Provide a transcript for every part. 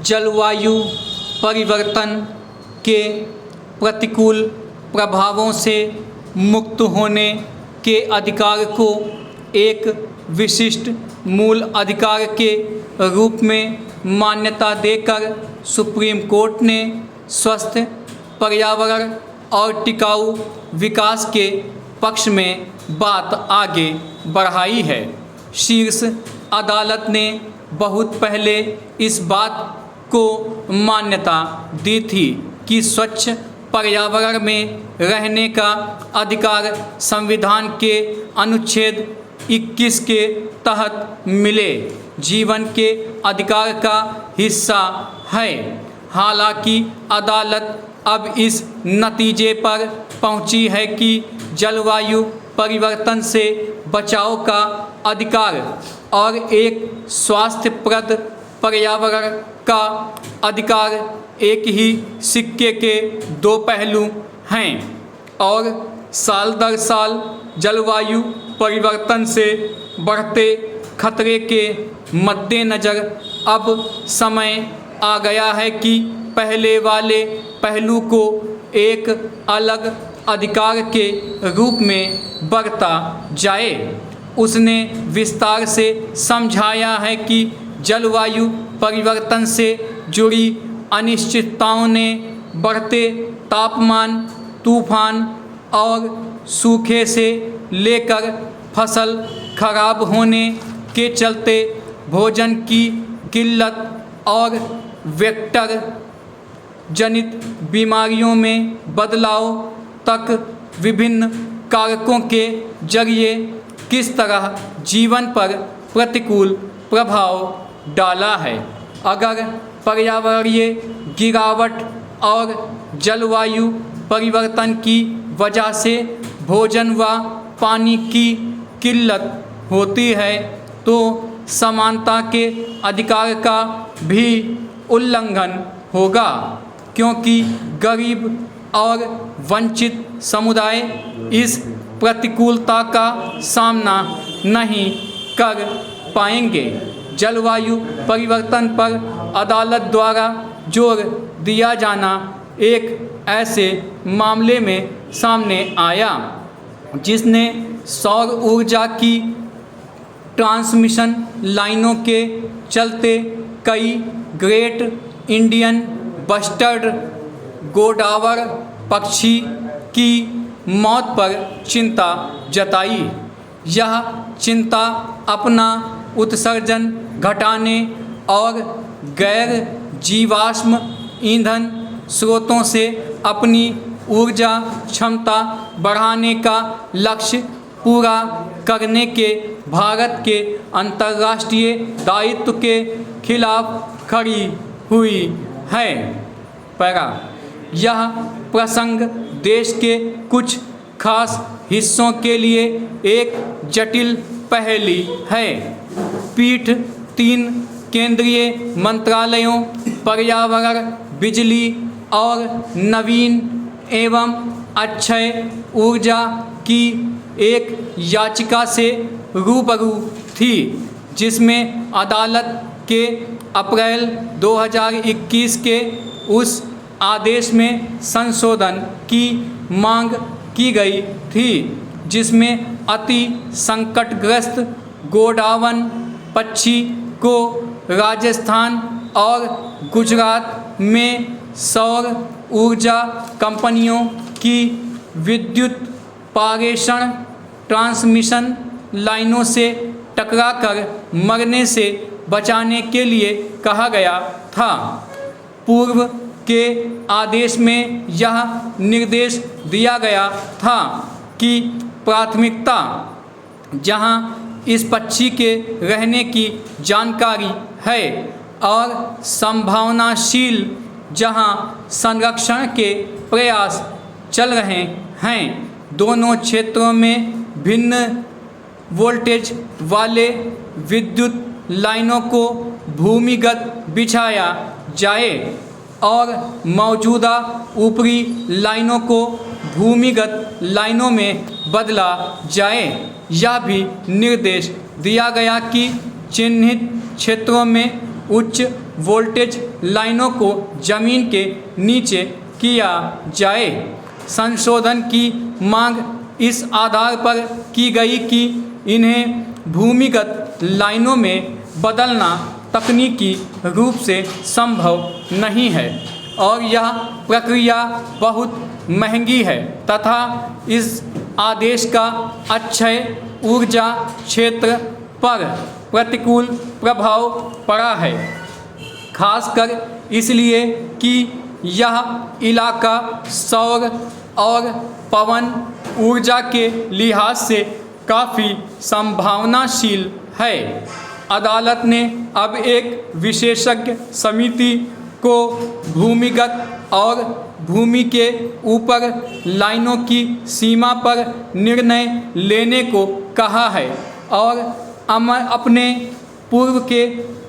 जलवायु परिवर्तन के प्रतिकूल प्रभावों से मुक्त होने के अधिकार को एक विशिष्ट मूल अधिकार के रूप में मान्यता देकर सुप्रीम कोर्ट ने स्वस्थ पर्यावरण और टिकाऊ विकास के पक्ष में बात आगे बढ़ाई है। शीर्ष अदालत ने बहुत पहले इस बात को मान्यता दी थी कि स्वच्छ पर्यावरण में रहने का अधिकार संविधान के अनुच्छेद 21 के तहत मिले जीवन के अधिकार का हिस्सा है। हालांकि अदालत अब इस नतीजे पर पहुंची है कि जलवायु परिवर्तन से बचाव का अधिकार और एक स्वास्थ्यप्रद पर्यावरण का अधिकार एक ही सिक्के के दो पहलू हैं और साल दर साल जलवायु परिवर्तन से बढ़ते खतरे के मद्देनज़र अब समय आ गया है कि पहले वाले पहलू को एक अलग अधिकार के रूप में बरता जाए। उसने विस्तार से समझाया है कि जलवायु परिवर्तन से जुड़ी अनिश्चितताओं ने बढ़ते तापमान, तूफान और सूखे से लेकर फसल खराब होने के चलते भोजन की किल्लत और वेक्टर जनित बीमारियों में बदलाव तक विभिन्न कारकों के जरिए किस तरह जीवन पर प्रतिकूल प्रभाव डाला है। अगर पर्यावरणीय गिरावट और जलवायु परिवर्तन की वजह से भोजन व पानी की किल्लत होती है तो समानता के अधिकार का भी उल्लंघन होगा, क्योंकि गरीब और वंचित समुदाय इस प्रतिकूलता का सामना नहीं कर पाएंगे। जलवायु परिवर्तन पर अदालत द्वारा जोर दिया जाना एक ऐसे मामले में सामने आया जिसने सौर ऊर्जा की ट्रांसमिशन लाइनों के चलते कई ग्रेट इंडियन बस्टर्ड गोडावर पक्षी की मौत पर चिंता जताई। यह चिंता अपना उत्सर्जन घटाने और गैर जीवाश्म ईंधन स्रोतों से अपनी ऊर्जा क्षमता बढ़ाने का लक्ष्य पूरा करने के भारत के अंतर्राष्ट्रीय दायित्व के खिलाफ खड़ी हुई है। पैरा यह प्रसंग देश के कुछ खास हिस्सों के लिए एक जटिल पहेली है। पीठ 3 केंद्रीय मंत्रालयों पर्यावरण, बिजली और नवीन एवं अक्षय ऊर्जा की एक याचिका से रूबरू थी, जिसमें अदालत के अप्रैल 2021 के उस आदेश में संशोधन की मांग की गई थी जिसमें अति संकटग्रस्त गोंडवाना पक्षी को राजस्थान और गुजरात में सौर ऊर्जा कंपनियों की विद्युत पारेषण ट्रांसमिशन लाइनों से टकराकर मरने से बचाने के लिए कहा गया था। पूर्व के आदेश में यह निर्देश दिया गया था कि प्राथमिकता जहां इस पक्षी के रहने की जानकारी है और संभावनाशील जहां संरक्षण के प्रयास चल रहे हैं, दोनों क्षेत्रों में भिन्न वोल्टेज वाले विद्युत लाइनों को भूमिगत बिछाया जाए और मौजूदा ऊपरी लाइनों को भूमिगत लाइनों में बदला जाए। यह भी निर्देश दिया गया कि चिन्हित क्षेत्रों में उच्च वोल्टेज लाइनों को जमीन के नीचे किया जाए। संशोधन की मांग इस आधार पर की गई कि इन्हें भूमिगत लाइनों में बदलना तकनीकी रूप से संभव नहीं है और यह प्रक्रिया बहुत महंगी है तथा इस आदेश का अक्षय ऊर्जा क्षेत्र पर प्रतिकूल प्रभाव पड़ा है, खासकर इसलिए कि यह इलाका सौर और पवन ऊर्जा के लिहाज से काफ़ी संभावनाशील है। अदालत ने अब एक विशेषज्ञ समिति को भूमिगत और भूमि के ऊपर लाइनों की सीमा पर निर्णय लेने को कहा है और अपने पूर्व के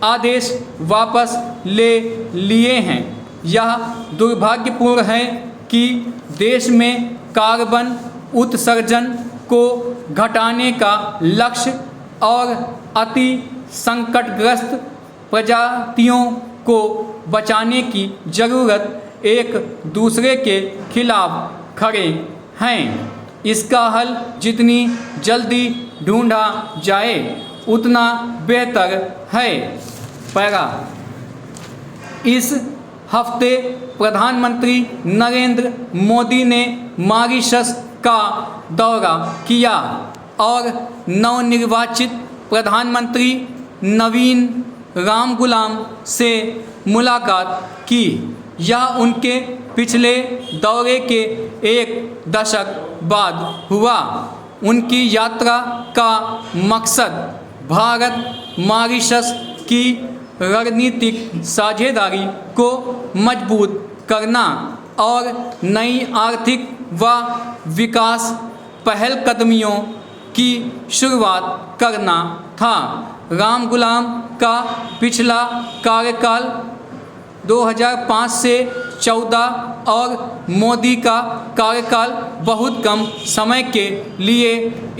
आदेश वापस ले लिए हैं। यह दुर्भाग्यपूर्ण है कि देश में कार्बन उत्सर्जन को घटाने का लक्ष्य और अति संकटग्रस्त प्रजातियों को बचाने की ज़रूरत एक दूसरे के खिलाफ खड़े हैं। इसका हल जितनी जल्दी ढूंढा जाए उतना बेहतर है। पैरा इस हफ्ते प्रधानमंत्री नरेंद्र मोदी ने मॉरीशस का दौरा किया और नवनिर्वाचित प्रधानमंत्री नवीन रामगुलाम से मुलाकात की। यह उनके पिछले दौरे के एक दशक बाद हुआ। उनकी यात्रा का मकसद भारत मॉरीशस की रणनीतिक साझेदारी को मजबूत करना और नई आर्थिक व विकास पहलकदमियों की शुरुआत करना था। रामगुलाम का पिछला कार्यकाल 2005 से 14 और मोदी का कार्यकाल बहुत कम समय के लिए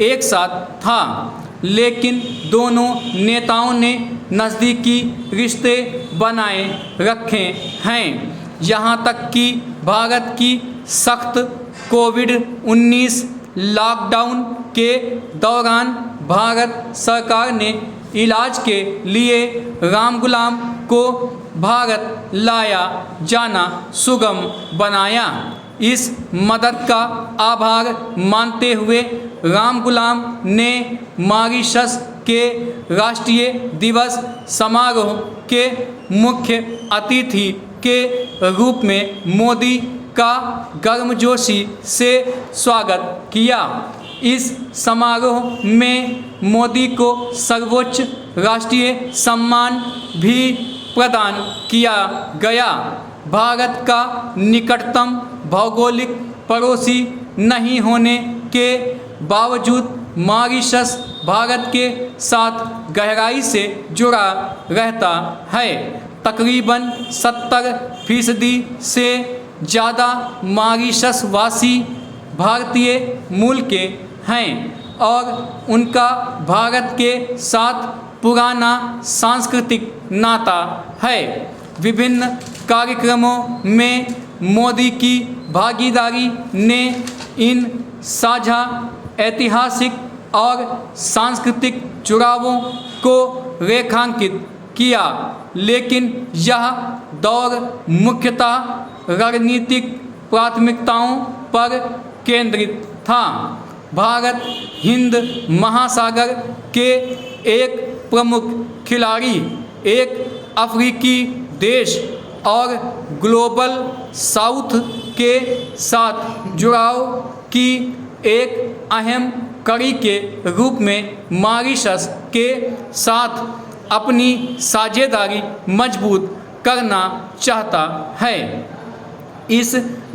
एक साथ था, लेकिन दोनों नेताओं ने नज़दीकी रिश्ते बनाए रखे हैं। यहाँ तक कि भारत की सख्त कोविड-19 लॉकडाउन के दौरान भारत सरकार ने इलाज के लिए रामगुलाम को भारत लाया जाना सुगम बनाया। इस मदद का आभार मानते हुए रामगुलाम ने मॉरीशस के राष्ट्रीय दिवस समारोह के मुख्य अतिथि के रूप में मोदी का गर्मजोशी से स्वागत किया। इस समारोह में मोदी को सर्वोच्च राष्ट्रीय सम्मान भी प्रदान किया गया। भारत का निकटतम भौगोलिक पड़ोसी नहीं होने के बावजूद मॉरीशस भारत के साथ गहराई से जुड़ा रहता है। तकरीबन 70% से ज़्यादा मॉरीशस वासी भारतीय मूल के हैं और उनका भारत के साथ पुराना सांस्कृतिक नाता है। विभिन्न कार्यक्रमों में मोदी की भागीदारी ने इन साझा ऐतिहासिक और सांस्कृतिक जुड़ावों को रेखांकित किया, लेकिन यह दौर मुख्यतः रणनीतिक प्राथमिकताओं पर केंद्रित था। भारत हिंद महासागर के एक प्रमुख खिलाड़ी, एक अफ्रीकी देश और ग्लोबल साउथ के साथ जुड़ाव की एक अहम कड़ी के रूप में मॉरीशस के साथ अपनी साझेदारी मजबूत करना चाहता है। इस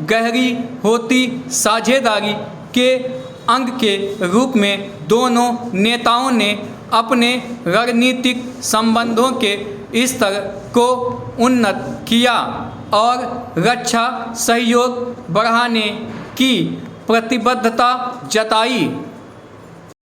गहरी होती साझेदारी के अंग के रूप में दोनों नेताओं ने अपने रणनीतिक संबंधों के स्तर को उन्नत किया और रक्षा सहयोग बढ़ाने की प्रतिबद्धता जताई।